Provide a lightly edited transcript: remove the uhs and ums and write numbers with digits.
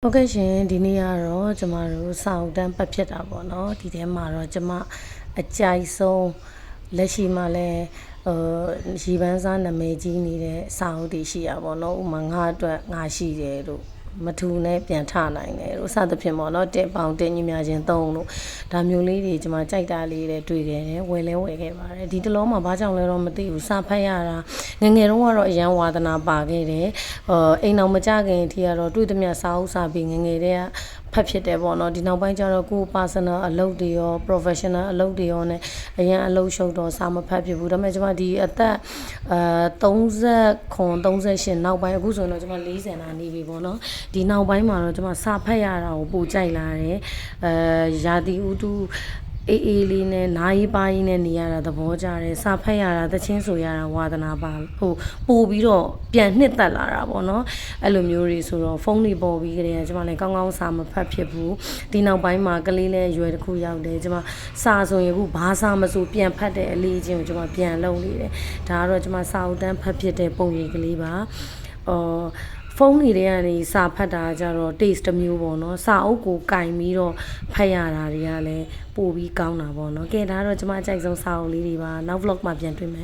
ဟုတ်ကဲ့ရှင်ဒီနေ့ကတော့ကျမတို့စာအုပ်တန်းပတ်ဖြစ်တာပေါ့နော်ဒီထဲမှာတော့ကျမအကြိုက်ဆုံးလက်ရှိမှလည်းရီပန်းစားနာမည်ကြီးနေတဲ့စာအုပ်တွေရှိရပါတော့ဥမာငါအတွက်ငါရှိတယ်လို့မထူနဲ့ပြန်ထနိုင်တယ်လို့စသဖြင့်ပေါ့နော်တက်ပေါင်တက်ညီများချင်းသုံးလို့ဒါမျိုးလေးတွေကျွန်မကြိုက်တာလေးတွေတွေ့ခဲ့တယ်ဝယ်လဲဝယ်ခဲ့ပါတယ်ဒီတလုံးမှာဘာကြောင့်လဲတော့မသိဘူးစာဖတ်ရတာငငယ်တုန်းကတော့အရန်ဝါသနာပါခဲ့တယ်အိမ်အောင်မကြခင်အထိကတော့တွေ့သမျှစာအုပ်စာပေငငယ်တွေကဖတ်ဖြစ်တယ်ပေါ့နော်ဒီနောက်ပိုင်းကျတော့ကိုယ် personal အလုပ်တွေရော professional အလုပ်တွေရော ਨੇ အရင်အလုပ်ရှုပ်တော့စာမဖတ်ဖြစ်ဘူးဒါပေမဲ့ကျွန်မဒီအသက်39 38နောက်ပိုင်းအခုဆိုရင်တော့ကျွန်မ40နာနေပြီပေါ့နော်ဒီနောက်ပိုင်းမှာတော့ကျွန်မစာဖတ်ရတာကိုပိုကြိုက်လာတယ်ရာသီဥတုအေးလေးနဲ့နားရီပါးကြီးနဲ့နေရတာသဘောကျတယ်စာဖတ်ရတာသချင်းဆိုရတာဝါသနာပါဟိုပို့ပြီးတော့ပြန်နှစ်သက်လာတာပေါ့နော်အဲ့လိုမျိုးတွေဆိုတော့ဖုန်းတွေပေါ်ပြီးကြတယ်ကျွန်မလည်းကောင်းကောင်းစာမဖတ်ဖြစ်ဘူးဒီနောက်ပိုင်းမှာကလေးလည်းရွယ်တစ်ခုရောက်တယ်ကျွန်မစာဆိုရင်အခုဘာစာမဆိုပြန်ဖတ်တဲ့အလေးချင်းကိုကျွန်မပြန်လုပ်နေတယ်ဒါကတော့ကျွန်မစာအုပ်တန်းဖတ်ဖြစ်တဲ့ပုံရိပ်ကလေးပါဖုန်းတွေထဲကနေစာဖတ်တာကြတော့ taste တစ်မျိုးပေါ့နော်စာအုပ်ကိုကင်ပြီးတော့ဖတ်ရတာတွေကလည်းပိုပြီးကောင်းတာပေါ့နော်ကဲဒါကတော့ကျွန်မအကြိုက်ဆုံးစာအုပ်လေးတွေပါနောက် vlog မှာပြန်တွေ့မယ်